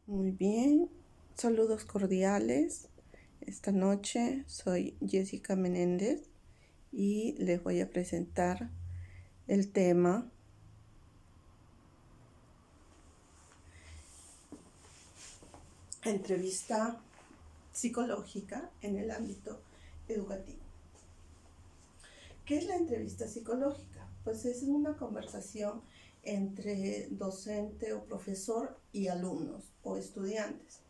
Muy bien, saludos cordiales. Esta noche soy Jessica Menéndez y les voy a presentar el tema entrevista psicológica en el ámbito educativo. ¿Qué es la entrevista psicológica? Pues es una conversación entre docente o profesor y alumnos o estudiantes.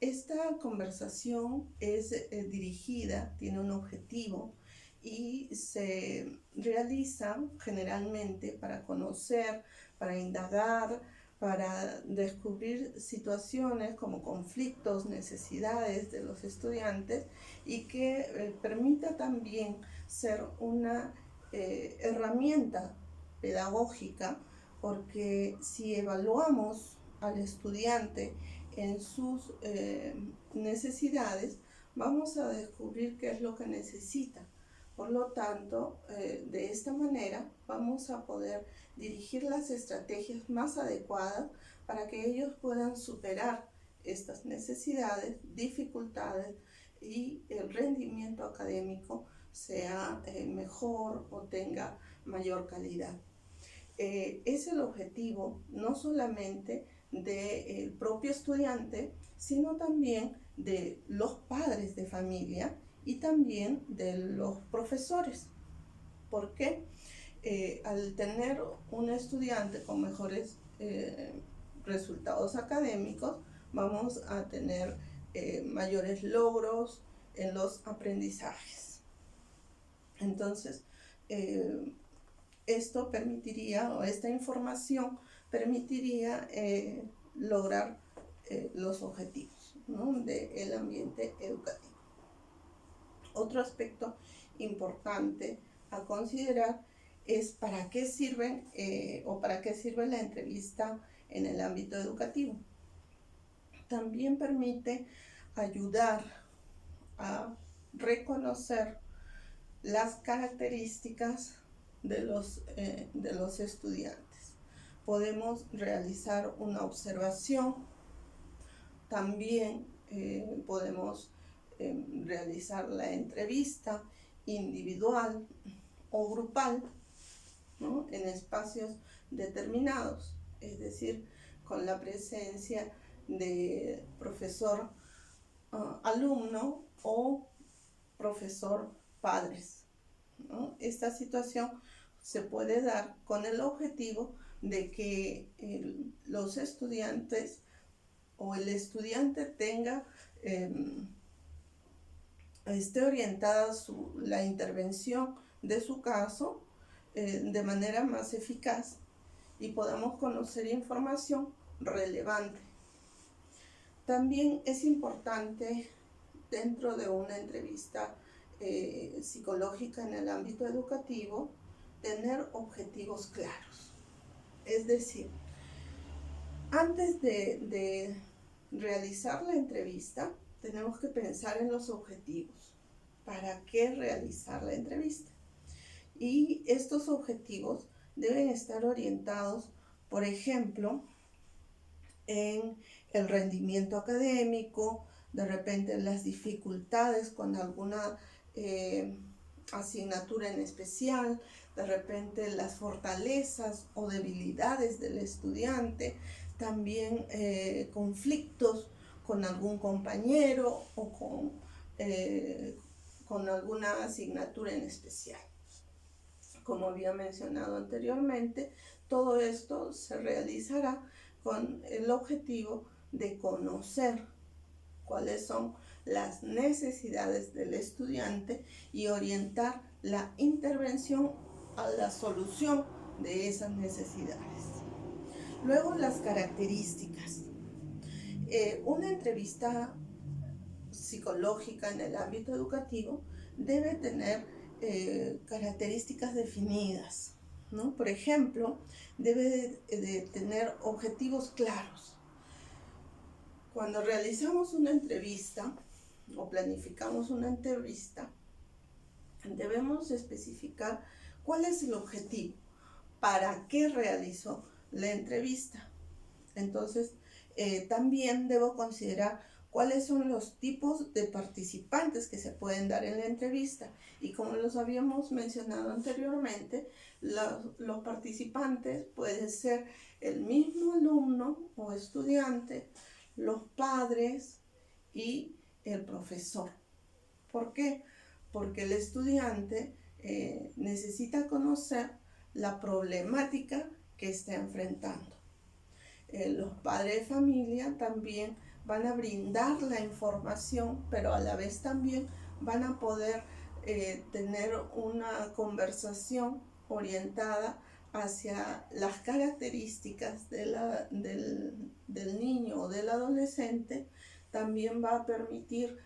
Esta conversación es dirigida, tiene un objetivo y se realiza generalmente para conocer, para indagar, para descubrir situaciones como conflictos, necesidades de los estudiantes y que permita también ser una herramienta pedagógica, porque si evaluamos al estudiante en sus necesidades, vamos a descubrir qué es lo que necesita. Por lo tanto, de esta manera vamos a poder dirigir las estrategias más adecuadas para que ellos puedan superar estas necesidades, dificultades y el rendimiento académico sea mejor o tenga mayor calidad. Es el objetivo no solamente del propio estudiante, sino también de los padres de familia y también de los profesores. ¿Por qué? Al tener un estudiante con mejores resultados académicos, vamos a tener mayores logros en los aprendizajes. Entonces, esto permitiría, o esta información permitiría lograr los objetivos, ¿no?, del ambiente educativo. Otro aspecto importante a considerar es para qué sirve la entrevista en el ámbito educativo. También permite ayudar a reconocer las características de los estudiantes. Podemos realizar una observación, también podemos realizar la entrevista individual o grupal, ¿no?, en espacios determinados, es decir, con la presencia de profesor alumno o profesor padres, ¿no? Esta situación se puede dar con el objetivo de que los estudiantes o el estudiante tenga esté orientada la intervención de su caso de manera más eficaz y podamos conocer información relevante. También es importante, dentro de una entrevista psicológica en el ámbito educativo, tener objetivos claros. Es decir, antes de realizar la entrevista, tenemos que pensar en los objetivos. ¿Para qué realizar la entrevista? Y estos objetivos deben estar orientados, por ejemplo, en el rendimiento académico, de repente las dificultades con alguna asignatura en especial, de repente las fortalezas o debilidades del estudiante, también conflictos con algún compañero o con alguna asignatura en especial. Como había mencionado anteriormente, todo esto se realizará con el objetivo de conocer cuáles son las necesidades del estudiante y orientar la intervención a la solución de esas necesidades. Luego, las características. Una entrevista psicológica en el ámbito educativo debe tener características definidas, ¿no? Por ejemplo, debe de tener objetivos claros. Cuando realizamos una entrevista o planificamos una entrevista, debemos especificar cuál es el objetivo, para qué realizó la entrevista. Entonces, También debo considerar cuáles son los tipos de participantes que se pueden dar en la entrevista. Y como los habíamos mencionado anteriormente, los participantes pueden ser el mismo alumno o estudiante, los padres y el profesor. ¿Por qué? Porque el estudiante necesita conocer la problemática que está enfrentando. Los padres de familia también van a brindar la información, pero a la vez también van a poder tener una conversación orientada hacia las características del niño o del adolescente. También va a permitir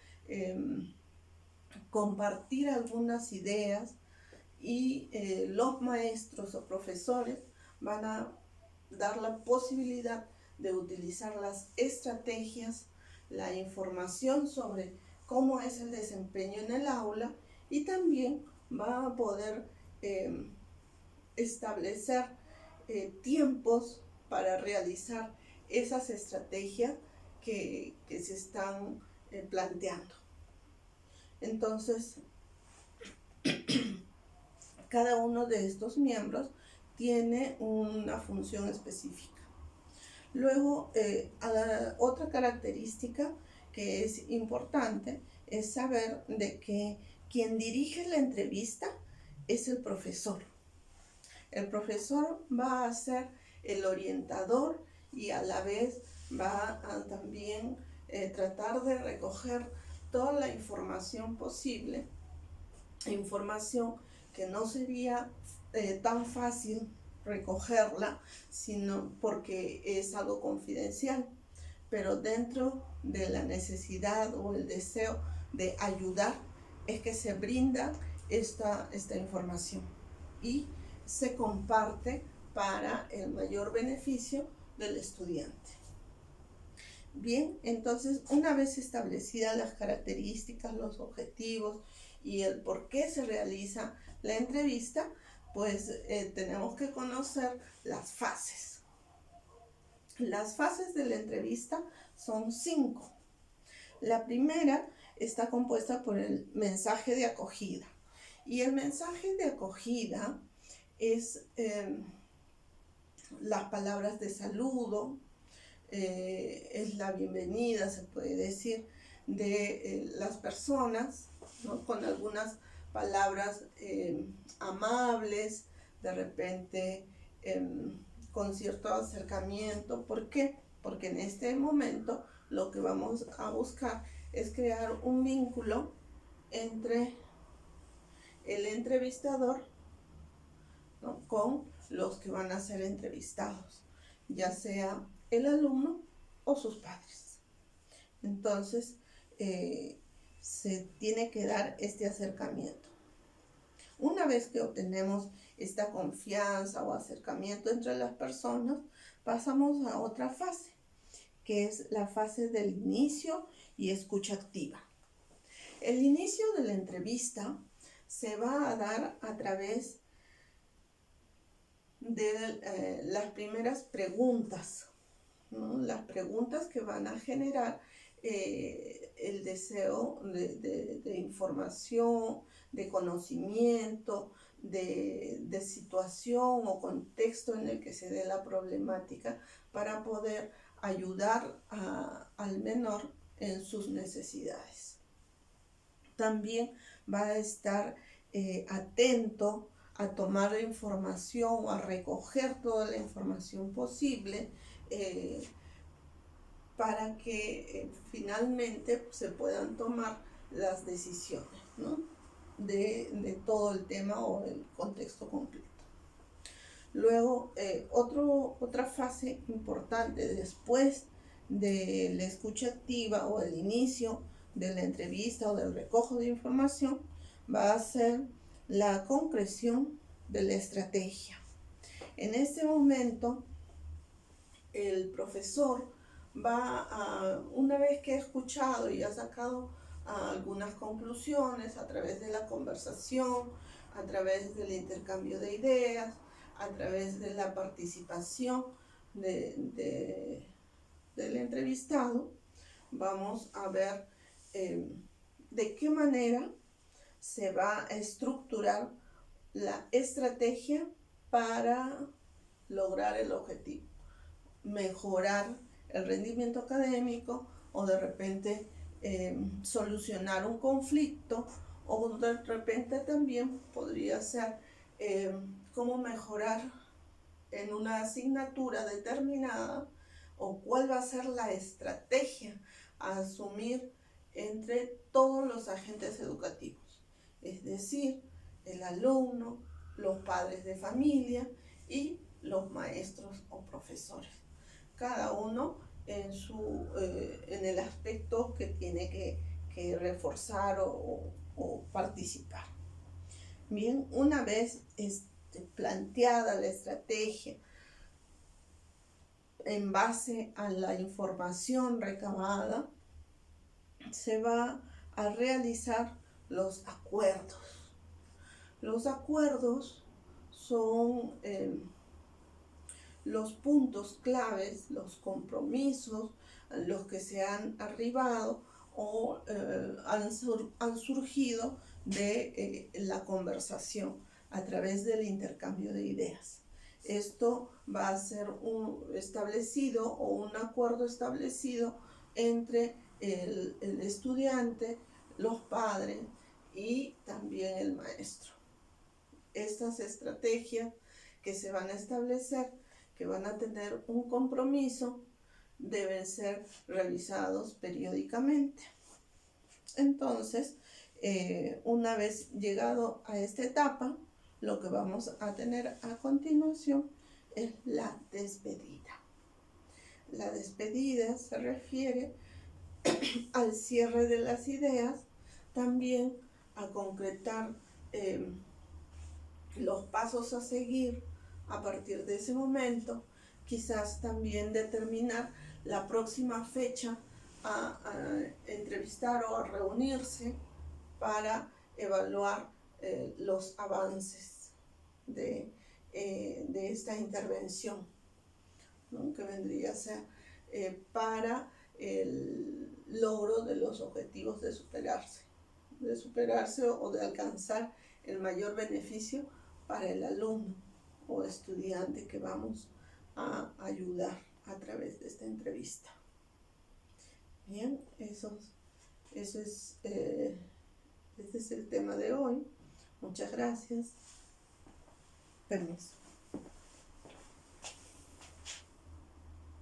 compartir algunas ideas y los maestros o profesores van a dar la posibilidad de utilizar las estrategias, la información sobre cómo es el desempeño en el aula, y también va a poder establecer tiempos para realizar esas estrategias que se están planteando. Entonces, cada uno de estos miembros tiene una función específica. Luego, otra característica que es importante es saber de que quien dirige la entrevista es el profesor. El profesor va a ser el orientador y a la vez va a también tratar de recoger toda la información posible, información que no sería tan fácil recogerla, sino porque es algo confidencial, pero dentro de la necesidad o el deseo de ayudar es que se brinda esta información y se comparte para el mayor beneficio del estudiante. Bien, entonces una vez establecidas las características, los objetivos y el por qué se realiza la entrevista, pues tenemos que conocer las fases. Las fases de la entrevista son 5. La primera está compuesta por el mensaje de acogida. Y el mensaje de acogida es las palabras de saludo, es la bienvenida, se puede decir, de las personas, ¿no? Con algunas palabras amables, de repente con cierto acercamiento. ¿Por qué? Porque en este momento lo que vamos a buscar es crear un vínculo entre el entrevistador, ¿no?, con los que van a ser entrevistados, ya sea el alumno o sus padres. Entonces, se tiene que dar este acercamiento. Una vez que obtenemos esta confianza o acercamiento entre las personas, pasamos a otra fase, que es la fase del inicio y escucha activa. El inicio de la entrevista se va a dar a través de las primeras preguntas, ¿no? Las preguntas que van a generar el deseo de información, de conocimiento, de situación o contexto en el que se dé la problemática, para poder ayudar al menor en sus necesidades. También va a estar atento a tomar la información o a recoger toda la información posible para que finalmente se puedan tomar las decisiones, ¿no?, de todo el tema o el contexto completo. Luego, otra fase importante después de la escucha activa o el inicio de la entrevista o del recojo de información va a ser la concreción de la estrategia. En este momento, el profesor una vez que ha escuchado y ha sacado algunas conclusiones a través de la conversación, a través del intercambio de ideas, a través de la participación de del entrevistado, vamos a ver de qué manera se va a estructurar la estrategia para lograr el objetivo, mejorar el rendimiento académico o de repente solucionar un conflicto, o de repente también podría ser cómo mejorar en una asignatura determinada, o cuál va a ser la estrategia a asumir entre todos los agentes educativos, es decir, el alumno, los padres de familia y los maestros o profesores, cada uno en el aspecto que tiene que reforzar o participar. Bien, una vez planteada la estrategia en base a la información recabada, se va a realizar los acuerdos. Los acuerdos son los puntos claves, los compromisos, los que se han arribado o han surgido de la conversación a través del intercambio de ideas. Esto va a ser establecido o un acuerdo establecido entre el estudiante, los padres y también el maestro. Estas estrategias que se van a establecer, que van a tener un compromiso, deben ser revisados periódicamente. Entonces, una vez llegado a esta etapa, lo que vamos a tener a continuación es la despedida. La despedida se refiere al cierre de las ideas, también a concretar los pasos a seguir a partir de ese momento, quizás también determinar la próxima fecha a entrevistar o a reunirse para evaluar los avances de esta intervención, ¿no? Que vendría a ser para el logro de los objetivos de superarse o de alcanzar el mayor beneficio para el alumno o estudiante que vamos a ayudar a través de esta entrevista. Bien, ese es el tema de hoy. Muchas gracias. Permiso.